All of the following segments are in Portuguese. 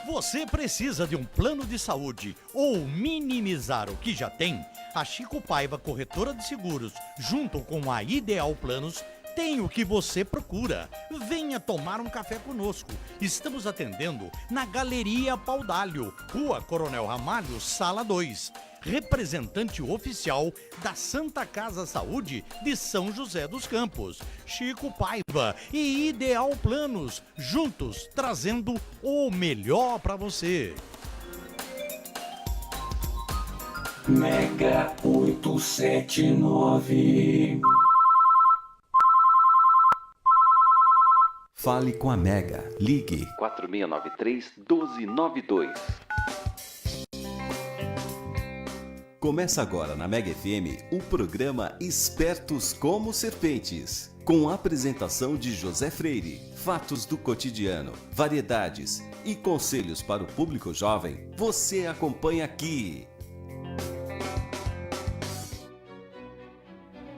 Você precisa de um plano de saúde ou minimizar o que já tem? A Chico Paiva Corretora de Seguros, junto com a Ideal Planos, tem o que você procura. Venha tomar um café conosco. Estamos atendendo na Galeria Paudalho, Rua Coronel Ramalho, Sala 2. Representante oficial da Santa Casa Saúde de São José dos Campos. Chico Paiva e Ideal Planos, juntos trazendo o melhor para você. Mega 879. Fale com a Mega. Ligue 4693-1292. Começa agora na Mega FM o programa Espertos como Serpentes, com a apresentação de José Freire, fatos do cotidiano, variedades e conselhos para o público jovem. Você acompanha aqui.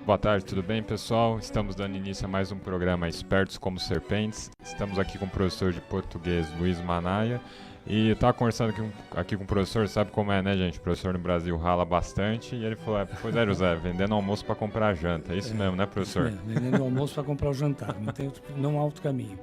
Boa tarde, tudo bem, pessoal? Estamos dando início a mais um programa Espertos como Serpentes. Estamos aqui com o professor de português Luiz Manaia. E eu estava conversando aqui com o professor, sabe como é, né, gente? O professor no Brasil rala bastante. E ele falou, pois é, José, vendendo almoço para comprar janta. É isso mesmo, né, professor? Vendendo almoço para comprar o jantar. Não há outro caminho.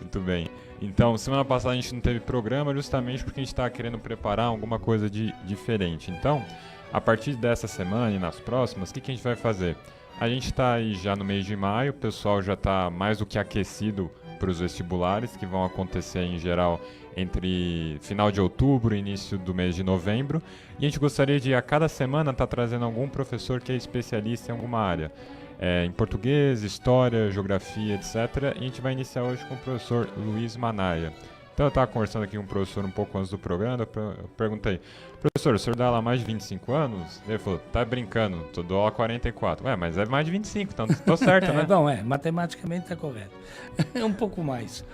Muito bem. Então, semana passada a gente não teve programa justamente porque a gente estava querendo preparar alguma coisa de diferente. Então, a partir dessa semana e nas próximas, o que a gente vai fazer? A gente está aí já no mês de maio, o pessoal já está mais do que aquecido para os vestibulares, que vão acontecer em geral entre final de outubro e início do mês de novembro. E a gente gostaria de, a cada semana, estar trazendo algum professor que é especialista em alguma área. Em português, história, geografia, etc. E a gente vai iniciar hoje com o professor Luiz Manaia. Então eu estava conversando aqui com o professor um pouco antes do programa, eu perguntei, professor, o senhor dá aula há mais de 25 anos? Ele falou, tá brincando, tô dou aula há 44. Ué, mas é mais de 25, então tô certo, né? Bom, matematicamente está correto. Um pouco mais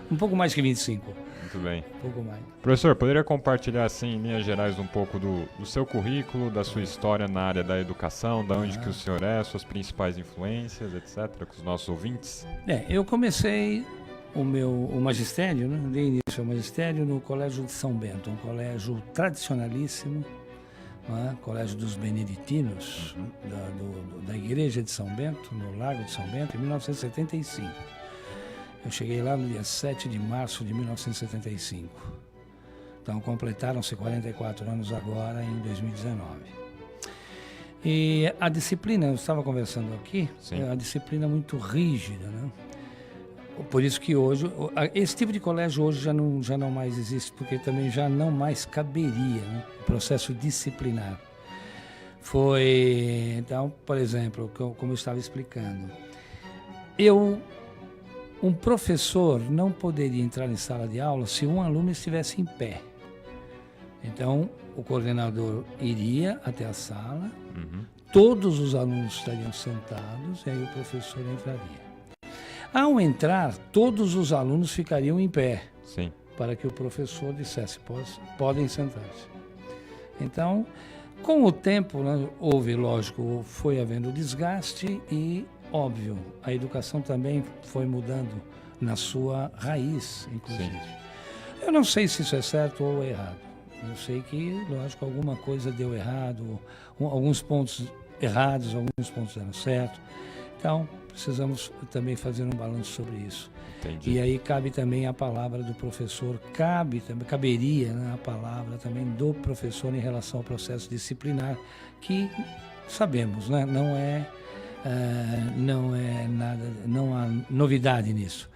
que 25. Muito bem. Um pouco mais. Professor, poderia compartilhar, assim, em linhas gerais, um pouco do seu currículo, da sua história na área da educação, da onde que o senhor é, suas principais influências, etc., com os nossos ouvintes? Eu comecei o magistério, né? Dei início ao magistério no Colégio de São Bento, um colégio tradicionalíssimo, né? Colégio dos Beneditinos, da Igreja de São Bento, no Largo de São Bento, em 1975. Eu cheguei lá no dia 7 de março de 1975. Então, completaram-se 44 anos agora, em 2019. E a disciplina, eu estava conversando aqui, é uma disciplina muito rígida, né? Por isso que hoje, esse tipo de colégio hoje já não mais existe, porque também já não mais caberia, né? O processo disciplinar. Então, por exemplo, como eu estava explicando, um professor não poderia entrar em sala de aula se um aluno estivesse em pé. Então, o coordenador iria até a sala, todos os alunos estariam sentados e aí o professor entraria. Ao entrar, todos os alunos ficariam em pé, para que o professor dissesse, podem sentar-se. Então, com o tempo, né, foi havendo desgaste e, óbvio, a educação também foi mudando na sua raiz, inclusive. Eu não sei se isso é certo ou errado. Eu sei que, lógico, alguma coisa deu errado, alguns pontos errados, alguns pontos deram certo. Então, precisamos também fazer um balanço sobre isso. Entendi. E aí cabe também a palavra do professor, caberia, né, a palavra também do professor em relação ao processo disciplinar, que sabemos, né, não é nada, não há novidade nisso.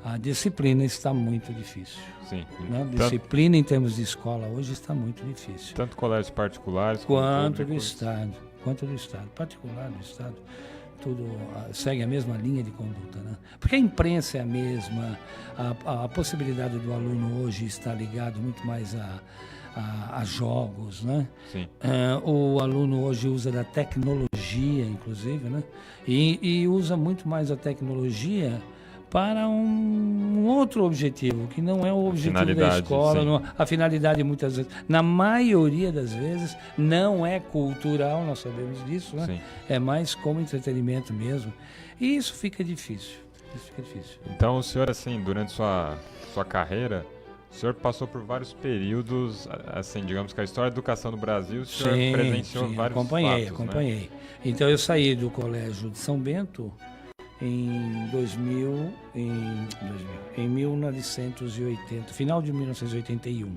A disciplina está muito difícil. Né? Disciplina em termos de escola hoje está muito difícil. Tanto colégios particulares quanto do Estado. Particular do Estado. Tudo segue a mesma linha de conduta, né? Porque a imprensa é a mesma, a possibilidade do aluno hoje estar ligado muito mais a jogos, né? O aluno hoje usa da tecnologia, inclusive, né? E usa muito mais a tecnologia para um outro objetivo, que não é o objetivo da escola. A finalidade, muitas vezes, na maioria das vezes, não é cultural, nós sabemos disso, né? É mais como entretenimento mesmo. E isso fica difícil. Então, o senhor, assim, durante sua carreira, O senhor passou por vários períodos, assim, digamos que a história da educação no Brasil, o senhor Sim, presenciou vários fatos, acompanhei. Né? Então eu saí do Colégio de São Bento em 1980, final de 1981.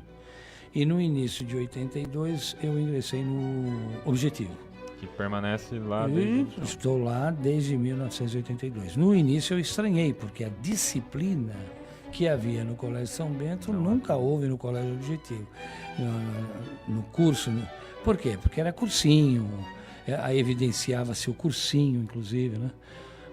E no início de 82 eu ingressei no Objetivo. Que permanece lá desde então. Estou lá desde 1982. No início eu estranhei, porque a disciplina que havia no Colégio São Bento nunca houve no Colégio Objetivo. No curso. Por quê? Porque era cursinho, evidenciava-se o cursinho, inclusive, né?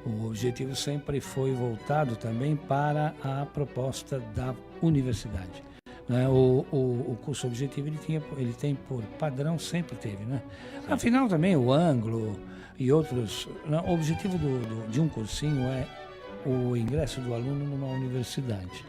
O Objetivo sempre foi voltado também para a proposta da universidade. Né? O curso Objetivo ele tem por padrão, sempre teve, né? Afinal também o Anglo e outros. O objetivo de um cursinho é o ingresso do aluno numa universidade.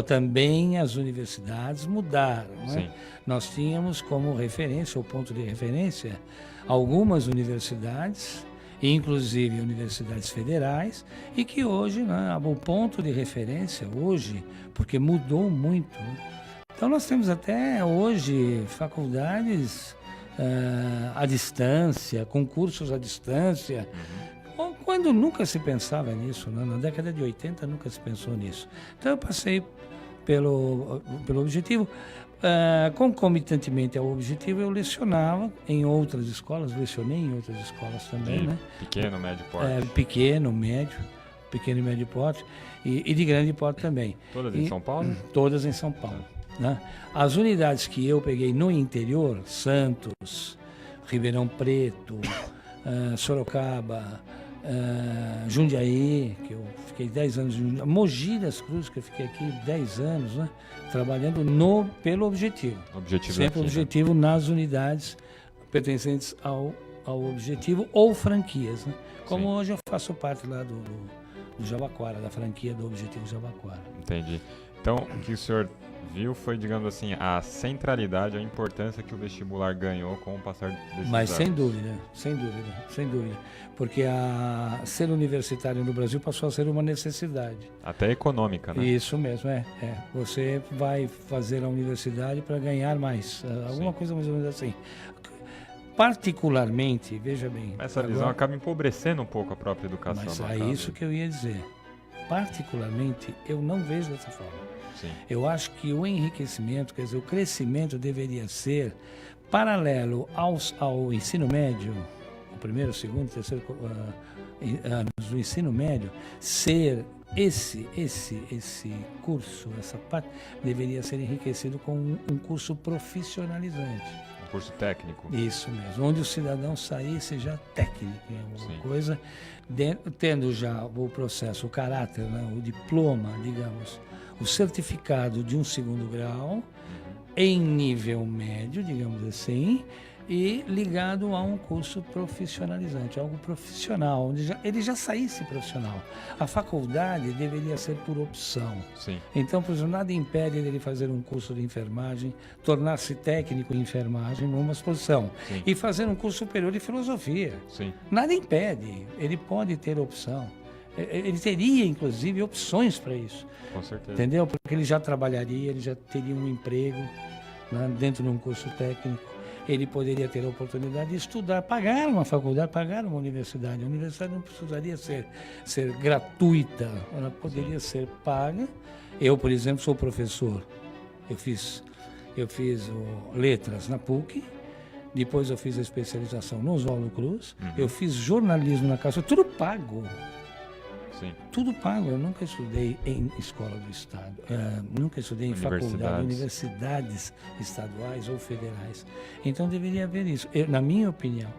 Também as universidades mudaram. Né? Nós tínhamos como referência, ou ponto de referência, algumas universidades, inclusive universidades federais, e que hoje, né, o ponto de referência hoje, porque mudou muito, né? Então nós temos até hoje faculdades à distância, concursos à distância, quando nunca se pensava nisso, né? Na década de 80 nunca se pensou nisso. Então eu passei pelo Objetivo. Concomitantemente ao Objetivo, eu lecionava em outras escolas, lecionei em outras escolas também, né? Pequeno, médio porte. Pequeno e médio porte, e de grande porte também. Todas em São Paulo? Todas em São Paulo. Né? As unidades que eu peguei no interior, Santos, Ribeirão Preto, Sorocaba, Jundiaí, que eu fiquei 10 anos, Mogi das Cruzes, que eu fiquei aqui 10 anos, né? Trabalhando pelo Objetivo. Sempre Objetivo, né? Nas unidades pertencentes ao Objetivo ou franquias, né? Como hoje eu faço parte lá do Jabaquara, da franquia do Objetivo Jabaquara. Entendi. Então, o que o senhor viu foi, digamos assim, a centralidade, a importância que o vestibular ganhou com o passar desses Mas anos. sem dúvida. Porque ser universitário no Brasil passou a ser uma necessidade. Até econômica, né? Isso mesmo, Você vai fazer a universidade para ganhar mais. Alguma coisa mais ou menos assim. Particularmente, veja bem... Essa visão acaba empobrecendo um pouco a própria educação. Mas é isso que eu ia dizer. Particularmente, eu não vejo dessa forma. Sim. Eu acho que o enriquecimento, quer dizer, o crescimento deveria ser paralelo ao ensino médio, o primeiro, segundo, terceiro anos do ensino médio, ser esse curso, essa parte, deveria ser enriquecido com um curso profissionalizante. Um curso técnico. Isso mesmo, onde o cidadão saísse já técnico em alguma coisa, tendo já o processo, o caráter, né, o diploma, digamos, o certificado de um segundo grau, em nível médio, digamos assim, e ligado a um curso profissionalizante, algo profissional, onde ele já saísse profissional. A faculdade deveria ser por opção. Sim. Então, por exemplo, nada impede dele fazer um curso de enfermagem, tornar-se técnico em enfermagem numa exposição, e fazer um curso superior de filosofia. Sim. Nada impede, ele pode ter opção. Ele teria, inclusive, opções para isso. Com certeza. Entendeu? Porque ele já trabalharia, ele já teria um emprego, né, dentro de um curso técnico. Ele poderia ter a oportunidade de estudar, pagar uma faculdade, pagar uma universidade. A universidade não precisaria ser gratuita, ela poderia ser paga. Eu, por exemplo, sou professor. Eu fiz letras na PUC, depois eu fiz a especialização no Oswaldo Cruz, eu fiz jornalismo na Casa, tudo pago. Sim. Tudo pago. Eu nunca estudei em escola do Estado, nunca estudei em faculdade, universidades estaduais ou federais. Então deveria haver isso. Na minha opinião,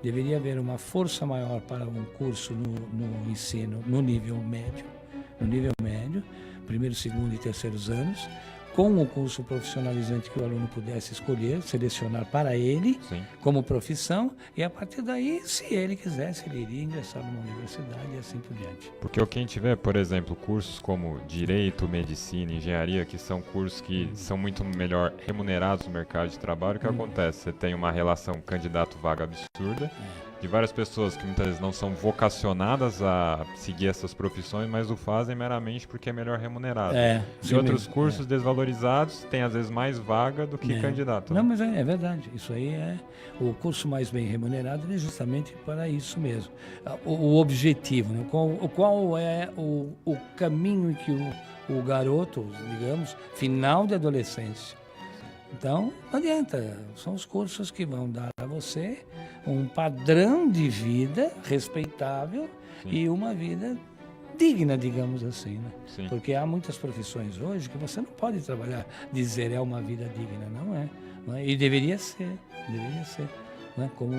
deveria haver uma força maior para um curso no ensino, no nível médio, primeiro, segundo e terceiros anos, com o curso profissionalizante que o aluno pudesse escolher, selecionar para ele, como profissão, e a partir daí, se ele quisesse, ele iria ingressar numa universidade e assim por diante. Porque o que a gente vê, por exemplo, cursos como Direito, Medicina, Engenharia, que são cursos que são muito melhor remunerados no mercado de trabalho, o que acontece? Você tem uma relação candidato-vaga absurda, de várias pessoas que muitas vezes não são vocacionadas a seguir essas profissões, mas o fazem meramente porque é melhor remunerado. E outros cursos desvalorizados têm às vezes mais vaga do que candidato. Não, mas é verdade. Isso aí o curso mais bem remunerado é justamente para isso mesmo. O objetivo, né? Qual é o caminho que o garoto, digamos, final de adolescência. Então, não adianta. São os cursos que vão dar a você um padrão de vida respeitável e uma vida digna, digamos assim, né? Sim. Porque há muitas profissões hoje que você não pode trabalhar, dizer é uma vida digna, não é? E deveria ser, né? Como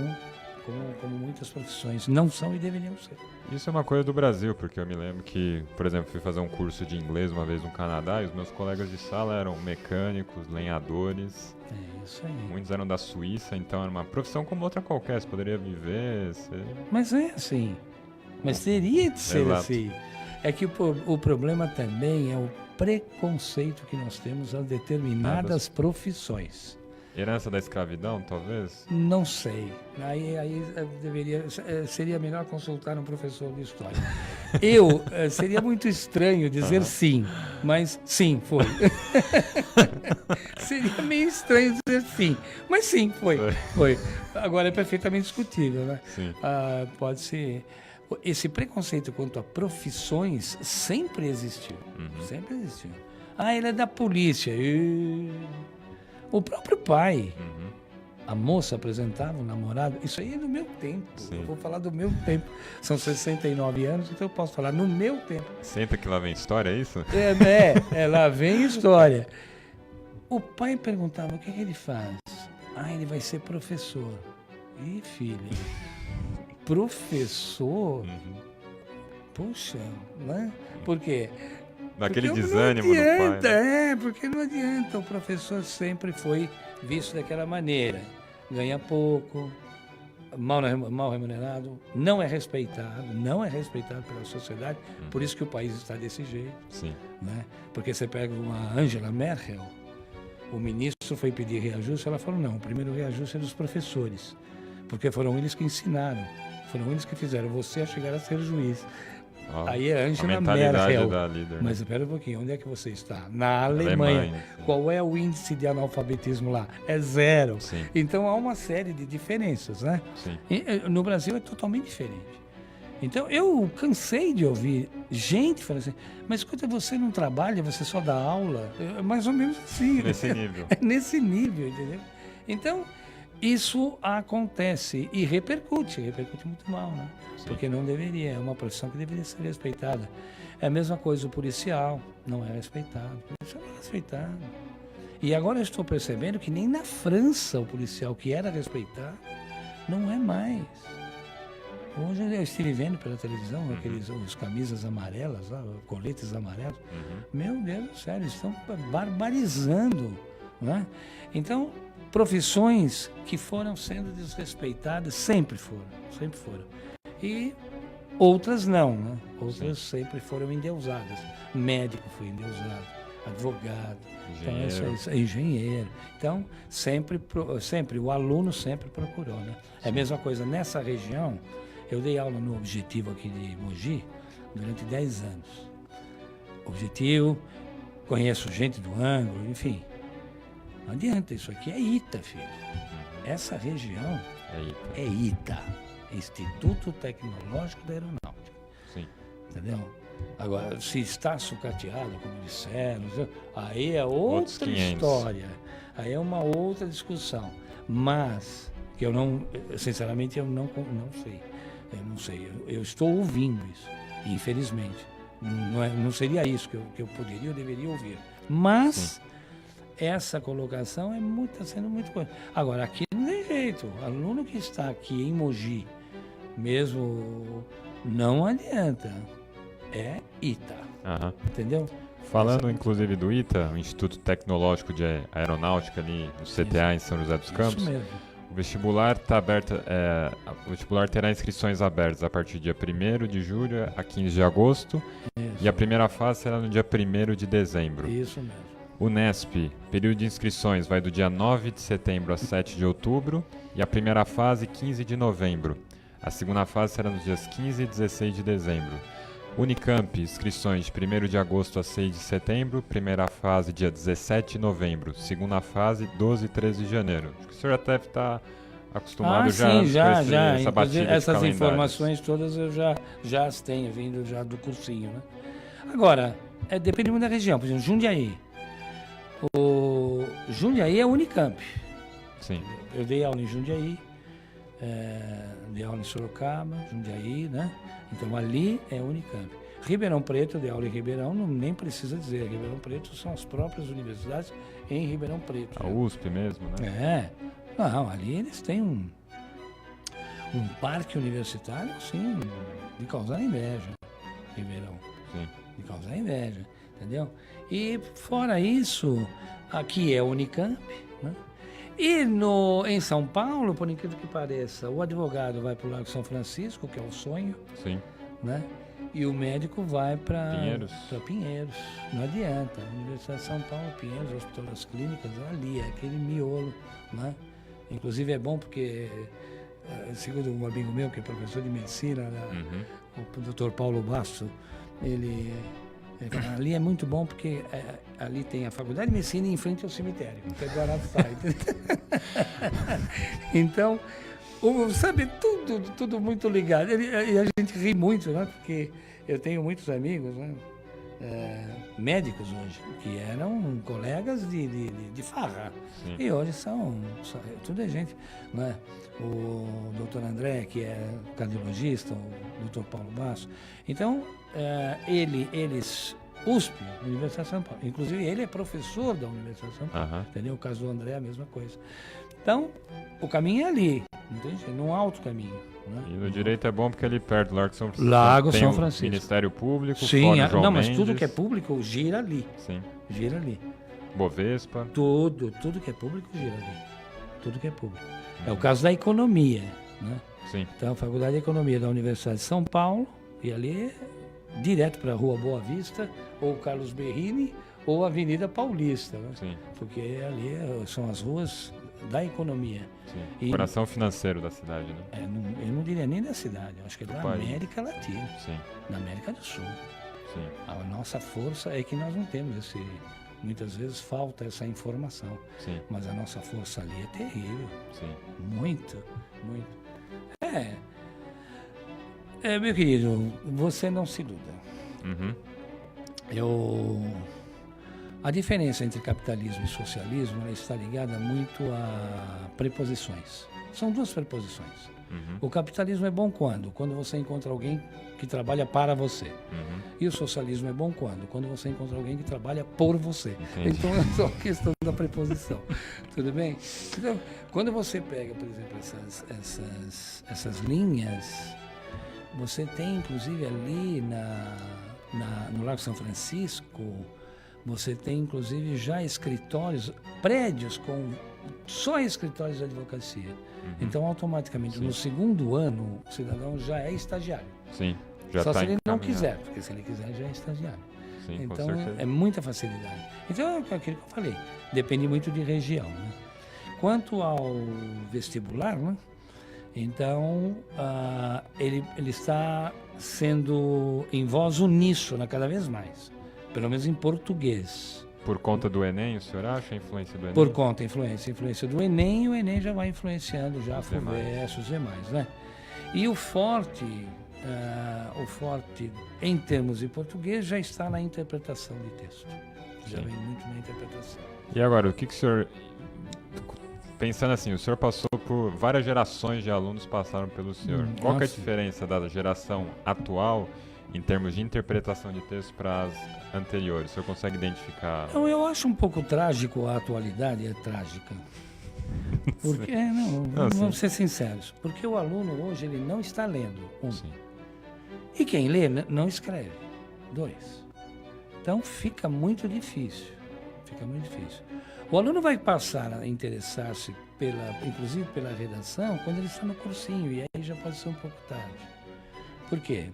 muitas profissões não são e deveriam ser. Isso é uma coisa do Brasil, porque eu me lembro que, por exemplo, fui fazer um curso de inglês uma vez no Canadá e os meus colegas de sala eram mecânicos, lenhadores. É isso aí. Muitos eram da Suíça, então era uma profissão como outra qualquer, você poderia viver. Mas é assim. Mas teria de ser Exato. assim. É que o problema também é o preconceito que nós temos a determinadas profissões. Herança da escravidão, talvez? Não sei. Aí seria melhor consultar um professor de história. Seria muito estranho dizer sim, mas sim, foi. Seria meio estranho dizer sim, mas sim, foi. Agora é perfeitamente discutível, né? Sim. Pode ser. Esse preconceito quanto a profissões sempre existiu. Sempre existiu. Ele é da polícia. O próprio pai. A moça apresentava um namorado. Isso aí é do meu tempo. Sim. Eu vou falar do meu tempo. São 69 anos, então eu posso falar no meu tempo. Senta que lá vem história, é isso? Lá vem história. O pai perguntava, o que ele faz? Ele vai ser professor. Ih, filho. Professor? Puxa, né? Por quê? Daquele porque desânimo no pai. Né? Porque não adianta. O professor sempre foi visto daquela maneira. Ganha pouco, mal remunerado, não é respeitado pela sociedade. Por isso que o país está desse jeito. Sim. Né? Porque você pega uma Angela Merkel, o ministro foi pedir reajuste, ela falou, não, o primeiro reajuste é dos professores. Porque foram eles que ensinaram, foram eles que fizeram você a chegar a ser juiz. Aí é Angela Merkel. Da líder. Mas espera um pouquinho, onde é que você está? Na Alemanha. Qual é o índice de analfabetismo lá? É 0. Sim. Então há uma série de diferenças, né? Sim. No Brasil é totalmente diferente. Então eu cansei de ouvir gente falando assim, mas escuta, você não trabalha, você só dá aula? É mais ou menos assim. Nesse nível. É nesse nível, entendeu? Então, isso acontece e repercute muito mal, né? Sim. Porque não deveria, é uma profissão que deveria ser respeitada. É a mesma coisa o policial, não é respeitado. O policial não é respeitado. E agora eu estou percebendo que nem na França o policial que era respeitado não é mais. Hoje eu estive vendo pela televisão os camisas amarelas, lá, coletes amarelos. Meu Deus do céu, eles estão barbarizando, né? Então, profissões que foram sendo desrespeitadas sempre foram. E outras não, né? Outras sempre foram endeusadas. Médico foi endeusado, advogado, engenheiro. Então, sempre o aluno sempre procurou, né? É a mesma coisa nessa região. Eu dei aula no Objetivo aqui de Mogi durante 10 anos. Objetivo, conheço gente do ângulo, enfim. Não adianta, isso aqui é ITA, filho. Essa região é ITA. Instituto Tecnológico da Aeronáutica. Sim. Entendeu? Agora, se está sucateado, como disseram, aí é outra história. Aí é uma outra discussão. Mas, que eu não, sinceramente, eu não sei. Eu não sei. Eu estou ouvindo isso, infelizmente. Não seria isso que eu poderia ou deveria ouvir. Mas, essa colocação está sendo muito coisa. Agora, aqui não tem jeito. O aluno que está aqui em Mogi, mesmo, não adianta. É ITA. Entendeu? Falando inclusive do ITA, o Instituto Tecnológico de Aeronáutica ali no CTA em São José dos Campos, Isso mesmo. o vestibular está aberto, o vestibular terá inscrições abertas a partir do dia 1º de julho a 15 de agosto. Isso. E a primeira fase será no dia 1º de dezembro. Isso mesmo. Unesp, período de inscrições vai do dia 9 de setembro a 7 de outubro e a primeira fase 15 de novembro. A segunda fase será nos dias 15 e 16 de dezembro. Unicamp, inscrições de 1º de agosto a 6 de setembro, primeira fase dia 17 de novembro, segunda fase 12 e 13 de janeiro. Acho que o senhor até está acostumado sim, já. Essa batida de essas calendários. Informações todas eu já as tenho vindo já do cursinho, né? Agora, depende muito da região. Por exemplo, Jundiaí. O Jundiaí é Unicamp. Sim. Eu dei aula em Jundiaí, dei aula em Sorocaba, Jundiaí, né? Então ali é Unicamp. Ribeirão Preto, eu dei aula em Ribeirão, nem precisa dizer. Ribeirão Preto são as próprias universidades em Ribeirão Preto. A USP mesmo, né? Não, ali eles têm um parque universitário, assim, de causar inveja, Ribeirão. Sim. De causar inveja, entendeu? E fora isso, aqui é Unicamp, né? E em São Paulo, por incrível que pareça, o advogado vai para o Largo São Francisco, que é o sonho, Sim. né? E o médico vai para Pinheiros. Não adianta. A Universidade de São Paulo, Pinheiros, o Hospital das Clínicas, ali, é aquele miolo, né? Inclusive é bom porque, segundo um amigo meu, que é professor de medicina, o Dr. Paulo Basso, ele fala, ali é muito bom porque ali tem a Faculdade de Medicina e em frente ao cemitério, que é do Araçá. Então, sabe, tudo muito ligado. E a gente ri muito, né? Porque eu tenho muitos amigos, né? Médicos hoje, que eram colegas de farra. Sim. E hoje tudo é gente, né? O doutor André, que é cardiologista, o doutor Paulo Basso. Então, eles, USP, Universidade de São Paulo, inclusive ele é professor da Universidade de São Paulo, entendeu? O caso do André é a mesma coisa. Então, o caminho é ali, entende? Num alto caminho. Né? E no direito é bom porque ali perto do Largo São Francisco. Lago tem São o Francisco. Ministério Público, Sim, Fórum João não, mas Mendes. tudo que é público gira ali. Sim. Gira ali. Bovespa. Tudo que é público gira ali. Tudo que é público. É o caso da economia, né? Sim. Então, a Faculdade de Economia da Universidade de São Paulo, e ali é direto para a Rua Boa Vista, ou Carlos Berrini, ou Avenida Paulista, né? Sim. Porque ali são as ruas da economia. Sim. Coração financeiro da cidade, né? Eu não diria nem da cidade, eu acho que é Do da país. América Latina, Sim. da América do Sul. Sim. A nossa força é que nós não temos muitas vezes falta essa informação. Sim. Mas a nossa força ali é terrível. Sim. Muito, muito. Meu querido, você não se iluda. A diferença entre capitalismo e socialismo ela está ligada muito a preposições. São duas preposições. O capitalismo é bom quando? Quando você encontra alguém que trabalha para você. E o socialismo é bom quando? Quando você encontra alguém que trabalha por você. Entendi. Então é só questão da preposição. Tudo bem? Então, quando você pega, por exemplo, essas linhas, você tem inclusive ali no Largo São Francisco, você tem inclusive já escritórios, prédios com só escritórios de advocacia. Então, automaticamente, no segundo ano, o cidadão já é estagiário. Sim. Já Só tá se ele não encaminhado. quiser, porque se ele quiser já é estagiário. Sim, com Então, certeza. é muita facilidade. Então, é aquilo que eu falei, depende muito de região. Né? Quanto ao vestibular, né? Então, ele está sendo em voz uníssona cada vez mais, pelo menos em português. Por conta do Enem, o senhor acha a influência do Enem? Por conta, influência do Enem, o Enem já vai influenciando já a FUVEST, os demais, né? E o forte em termos de português já está na interpretação de texto. Já vem muito na interpretação. E agora, o que o senhor... Pensando assim, o senhor passou por várias gerações de alunos passaram pelo senhor. Qual que é a diferença da geração atual em termos de interpretação de texto para as anteriores? O senhor consegue identificar? Então, eu acho um pouco trágico, a atualidade é trágica. Porque, vamos ser sinceros, porque o aluno hoje ele não está lendo, Sim. E quem lê não escreve, 2. Então fica muito difícil, O aluno vai passar a interessar-se, inclusive pela redação, quando ele está no cursinho, e aí já pode ser um pouco tarde. Por quê?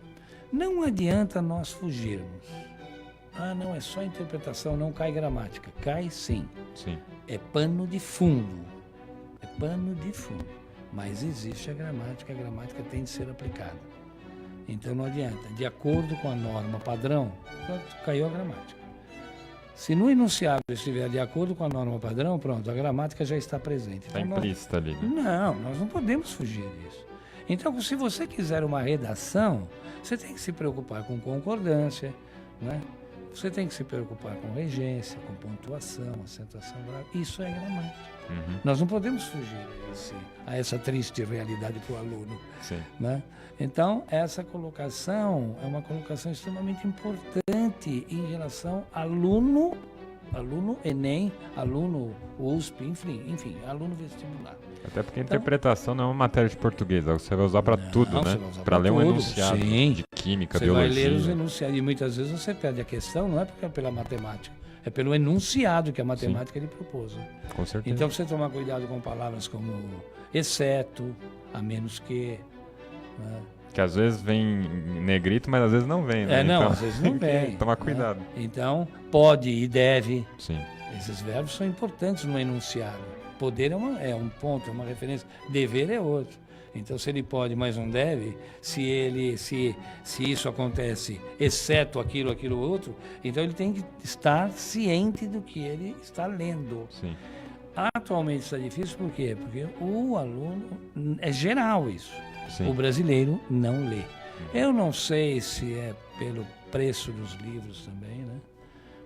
Não adianta nós fugirmos. Não, é só interpretação, não cai gramática. Cai sim. Sim. É pano de fundo. Mas existe a gramática tem de ser aplicada. Então não adianta. De acordo com a norma padrão, pronto, caiu a gramática. Se no enunciado estiver de acordo com a norma padrão, pronto, a gramática já está presente. Está Então, implícita ali, né? não, nós não podemos fugir disso. Então, se você quiser uma redação, você tem que se preocupar com concordância, né? Você tem que se preocupar com regência, com pontuação, acentuação grave. Isso é gramática. Nós não podemos fugir a essa triste realidade para o aluno. Sim. Né? Então, essa colocação é uma colocação extremamente importante em relação aluno Enem, aluno USP, enfim, aluno vestibular. Até porque a interpretação não é uma matéria de português, você vai usar para tudo, né? Para ler um tudo. enunciado Sim. de química, Você biologia. vai ler os enunciados e muitas vezes você perde a questão, não é porque é pela matemática, é pelo enunciado que a matemática lhe propôs. Né? Com certeza. Então você tomar cuidado com palavras como exceto, a menos que. Né? Que às vezes vem em negrito, mas às vezes não vem, né? Não, então, às vezes não vem. tomar cuidado. Né? Então, pode e deve. Sim. Esses verbos são importantes no enunciado. Poder é um ponto, é uma referência. Dever é outro. Então, se ele pode, mas não deve, se isso acontece, exceto aquilo, outro, então ele tem que estar ciente do que ele está lendo. Sim. Atualmente está difícil, por quê? Porque o aluno, é geral isso. Sim. O brasileiro não lê. Eu não sei se é pelo preço dos livros também, né?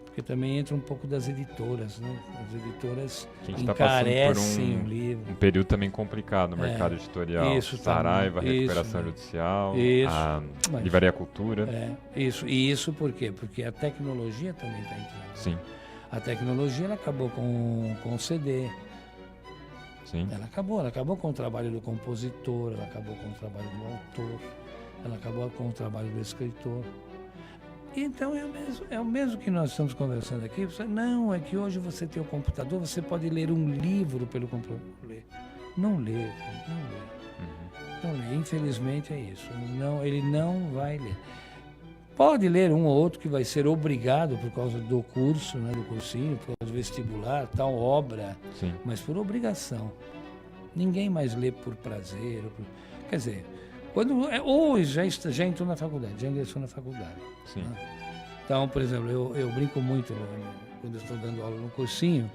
Porque também entra um pouco das editoras, né? As editoras encarecem o livro. Um período também complicado no mercado editorial. Isso, Saraiva, também. recuperação Isso, judicial, isso. a Mas- Livraria Cultura. Isso. E isso por quê? Porque a tecnologia também está entrando. Sim, A tecnologia ela acabou com o CD. sim. Ela acabou com o trabalho do compositor, ela acabou com o trabalho do autor, ela acabou com o trabalho do escritor. Então é o mesmo que nós estamos conversando aqui. Não, é que hoje você tem o computador, você pode ler um livro pelo computador. Não lê. Não lê. Infelizmente é isso. Não, ele não vai ler. Pode ler um ou outro que vai ser obrigado por causa do curso, né, do cursinho, por causa do vestibular, tal obra, Sim. mas por obrigação. Ninguém mais lê por prazer. Quer dizer, ou já entrou na faculdade, já ingressou na faculdade. Sim. Né? Então, por exemplo, eu brinco muito quando eu estou dando aula no cursinho,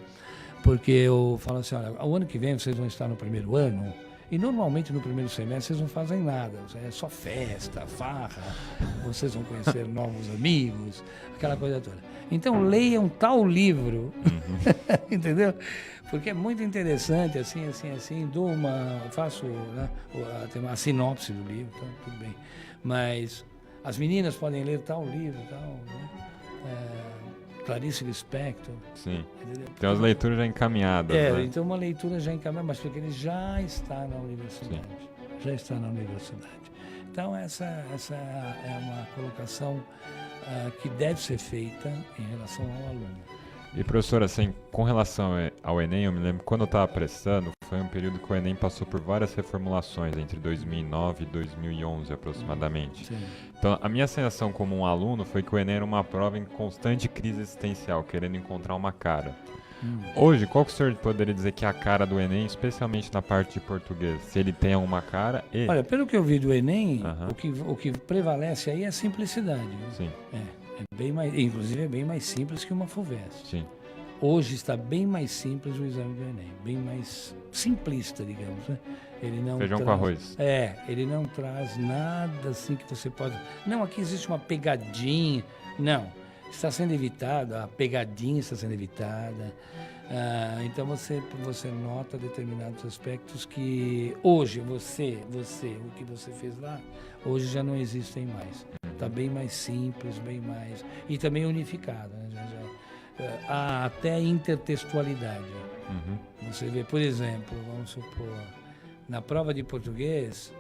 porque eu falo assim, olha, o ano que vem vocês vão estar no primeiro ano, e normalmente no primeiro semestre vocês não fazem nada, é só festa, farra, vocês vão conhecer novos amigos, aquela coisa toda. Então leiam tal livro, entendeu? Porque é muito interessante, assim, faço, né, tem uma sinopse do livro, então tudo bem. Mas as meninas podem ler tal livro, tal, né? Clarice Lispector. Sim. Entendeu? Tem umas leituras já encaminhadas, né? Então uma leitura já encaminhada, mas porque ele já está na universidade. Sim. Já está na universidade. Então essa é uma colocação que deve ser feita em relação ao aluno. E professor, assim, com relação ao Enem, eu me lembro quando eu estava prestando, foi um período que o Enem passou por várias reformulações, entre 2009 e 2011 aproximadamente. Sim. Então, a minha sensação como um aluno foi que o Enem era uma prova em constante crise existencial, querendo encontrar uma cara. Hoje, qual que o senhor poderia dizer que é a cara do Enem, especialmente na parte de português? Se ele tem alguma cara e... Olha, pelo que eu vi do Enem, o que prevalece aí é a simplicidade. Sim. Inclusive é bem mais simples que uma FUVEST. Sim. Hoje está bem mais simples o exame do Enem, bem mais simplista, digamos, né? Ele não Feijão com arroz. Ele não traz nada assim que você pode... Não, aqui existe uma pegadinha. Não, está sendo evitada, a pegadinha está sendo evitada. Então você nota determinados aspectos que hoje o que você fez lá, hoje já não existem mais. Está bem mais simples, bem mais... E também unificado, né? Há até intertextualidade. Você vê, por exemplo, vamos supor, na prova de português,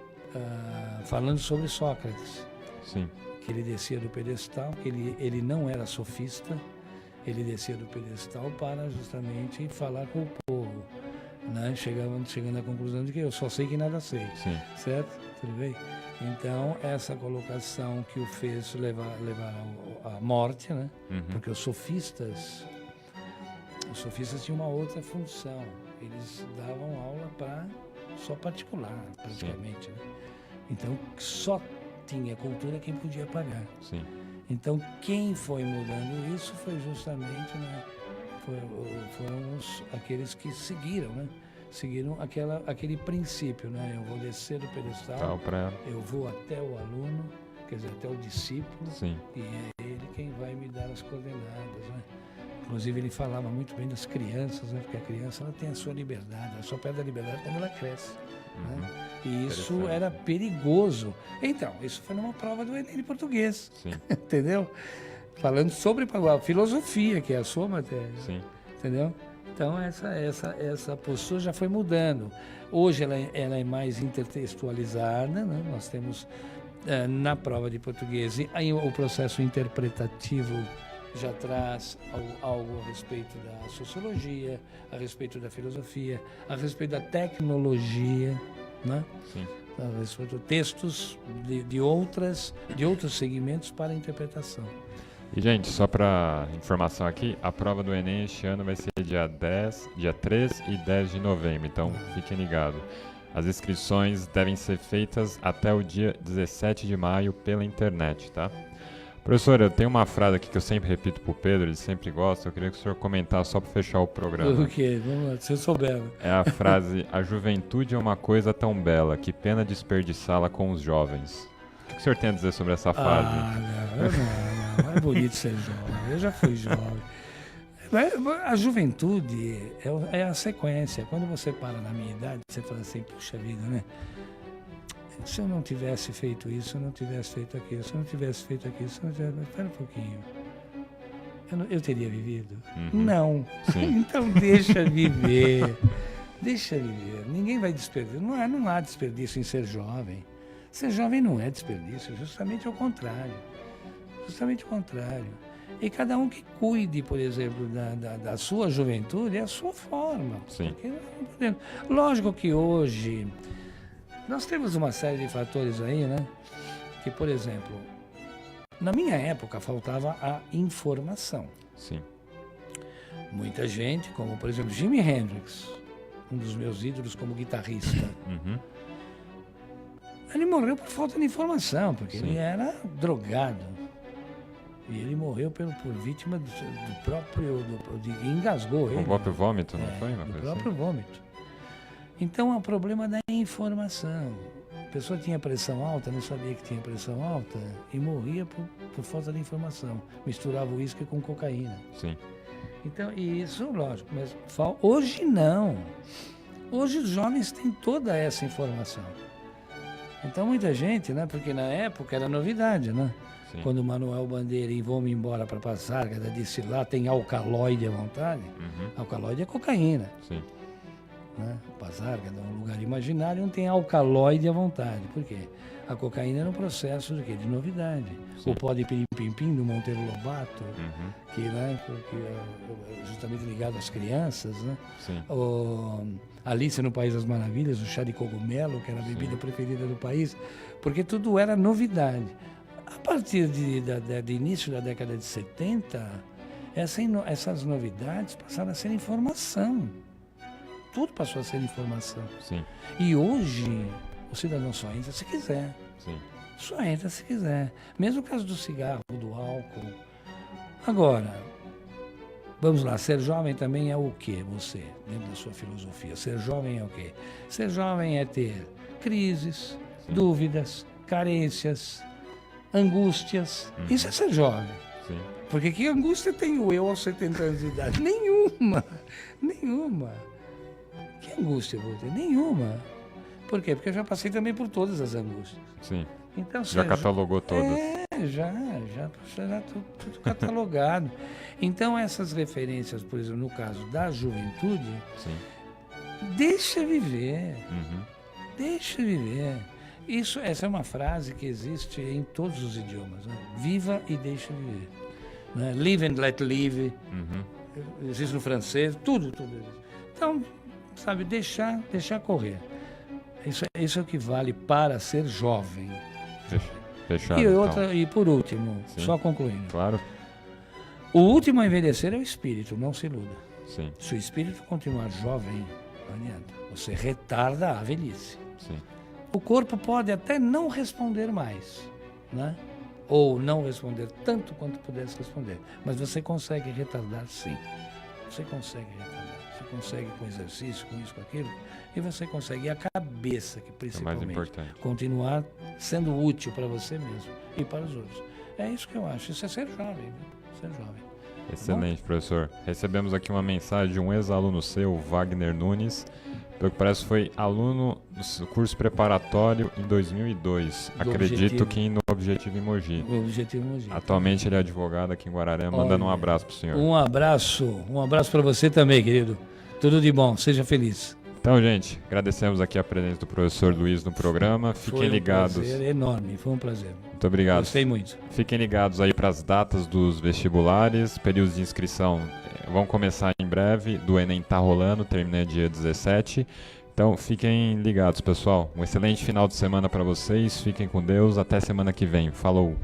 falando sobre Sócrates. Sim. Que ele descia do pedestal, que ele não era sofista, ele descia do pedestal para justamente falar com o povo, né? Chegando à conclusão de que eu só sei que nada sei. Sim. Certo? Tudo bem? Então, essa colocação que o fez levar à morte, né? Porque os sofistas tinham uma outra função. Eles davam aula para só particular, praticamente. Né? Então, só tinha cultura quem podia pagar. Sim. Então, quem foi mudando isso foi justamente, né, foram aqueles que seguiram, né? Seguiram aquele princípio, né? Eu vou descer do pedestal, eu vou até o aluno, quer dizer, até o discípulo, Sim. e é ele quem vai me dar as coordenadas, né? Inclusive, ele falava muito bem das crianças, né? Porque a criança ela tem a sua liberdade, ela só perde a liberdade quando ela cresce. Né? E isso era perigoso. Então, isso foi numa prova do Enem de português. Sim. Entendeu? Falando sobre a filosofia, que é a sua matéria. Sim. Entendeu? Então, essa postura já foi mudando. Hoje ela é mais intertextualizada, né? Nós temos na prova de português aí o processo interpretativo já traz algo a respeito da sociologia, a respeito da filosofia, a respeito da tecnologia, né? Sim. A respeito de textos de outros segmentos para interpretação. E, gente, só para informação aqui, a prova do Enem este ano vai ser dia 3 e 10 de novembro, então fiquem ligados. As inscrições devem ser feitas até o dia 17 de maio pela internet, tá? Professor, eu tenho uma frase aqui que eu sempre repito pro Pedro, ele sempre gosta, eu queria que o senhor comentasse só para fechar o programa. O quê? Vamos lá, se eu souber. É a frase, a juventude é uma coisa tão bela, que pena desperdiçá-la com os jovens. O que o senhor tem a dizer sobre essa frase? Não, é bonito ser jovem, eu já fui jovem. A juventude é a sequência, quando você para na minha idade, você fala assim, puxa vida, né? Se eu não tivesse feito isso, se eu não tivesse feito aquilo, se eu não tivesse feito aquilo, se eu não tivesse... Espera um pouquinho. Eu teria vivido? Uhum. Não. Então deixa viver. Deixa viver. Ninguém vai desperdiçar. Não há desperdício em ser jovem. Ser jovem não é desperdício, justamente ao contrário. Justamente o contrário. E cada um que cuide, por exemplo, da sua juventude, é a sua forma. Sim. Lógico que hoje... Nós temos uma série de fatores aí, né? Que, por exemplo, na minha época faltava a informação. Sim. Muita gente, como por exemplo Jimi Hendrix, um dos meus ídolos como guitarrista, ele morreu por falta de informação, porque ele era drogado. E ele morreu por vítima do próprio... engasgou ele. O próprio vômito, não foi? Do próprio vômito. Então, é o problema da informação. A pessoa tinha pressão alta, não sabia que tinha pressão alta e morria por falta de informação. Misturava o uísque com cocaína. Sim. Então, e isso, lógico, mas hoje não. Hoje os jovens têm toda essa informação. Então, muita gente, né? Porque na época era novidade, né? Sim. Quando o Manuel Bandeira e Vamos Embora para Passargada disse lá, tem alcaloide à vontade. Alcaloide é cocaína. Sim. Né? Passargada é um lugar imaginário onde tem alcaloide à vontade. Por quê? A cocaína era um processo de novidade. Sim. O pó de pirim-pim-pim do Monteiro Lobato, que, né, que é justamente ligado às crianças. Né? Sim. Alice no País das Maravilhas, o chá de cogumelo, que era a bebida preferida do país, porque tudo era novidade. A partir do início da década de 70, essas novidades passaram a ser informação. Tudo passou a ser informação. Sim. E hoje, o cidadão só entra se quiser. Sim. Só entra se quiser. Mesmo o caso do cigarro, do álcool. Agora, vamos lá, ser jovem também é o quê, você, dentro da sua filosofia? Ser jovem é o quê? Ser jovem é ter crises, dúvidas, carências, angústias. Isso é ser jovem. Sim. Porque que angústia tenho eu aos 70 anos de idade? Nenhuma. Que angústia eu vou ter? Nenhuma. Por quê? Porque eu já passei também por todas as angústias. Sim. Então, Já catalogou todas. Já tudo catalogado. Então, essas referências, por exemplo, no caso da juventude, deixa viver. Deixa viver. Essa é uma frase que existe em todos os idiomas. Né? Viva e deixa viver. Né? Live and let live. Existe no francês, tudo existe. Então, sabe, deixar correr. Isso é o que vale para ser jovem. Fechado, E por último, só concluindo. Claro. O último a envelhecer é o espírito, não se iluda. Sim. Se o espírito continuar jovem, Não adianta. Você retarda a velhice. Sim. O corpo pode até não responder mais, né? Ou não responder tanto quanto pudesse responder. Mas você consegue retardar, sim. Você consegue retardar. Você consegue com exercício, com isso, com aquilo. E você consegue. E a cabeça, que principalmente, mais importante. continuar sendo útil para você mesmo e para os outros. É isso que eu acho. Isso é ser jovem, né? Ser jovem. Excelente, professor. Recebemos aqui uma mensagem de um ex-aluno seu, Wagner Nunes. Pelo que parece, foi aluno do curso preparatório em 2002. Acredito Objetivo. que no Objetivo em Mogi. O Objetivo Mogi. Atualmente ele é advogado aqui em Guararema, mandando um abraço pro senhor. Um abraço para você também, querido. Tudo de bom, seja feliz. Então, gente, agradecemos aqui a presença do professor Luiz no programa. Fiquem ligados. Foi um prazer enorme, foi um prazer. Muito obrigado. Gostei muito. Fiquem ligados aí para as datas dos vestibulares, períodos de inscrição vão começar em breve, do Enem tá rolando, termina dia 17. Então fiquem ligados, pessoal. Um excelente final de semana para vocês, fiquem com Deus, até semana que vem. Falou!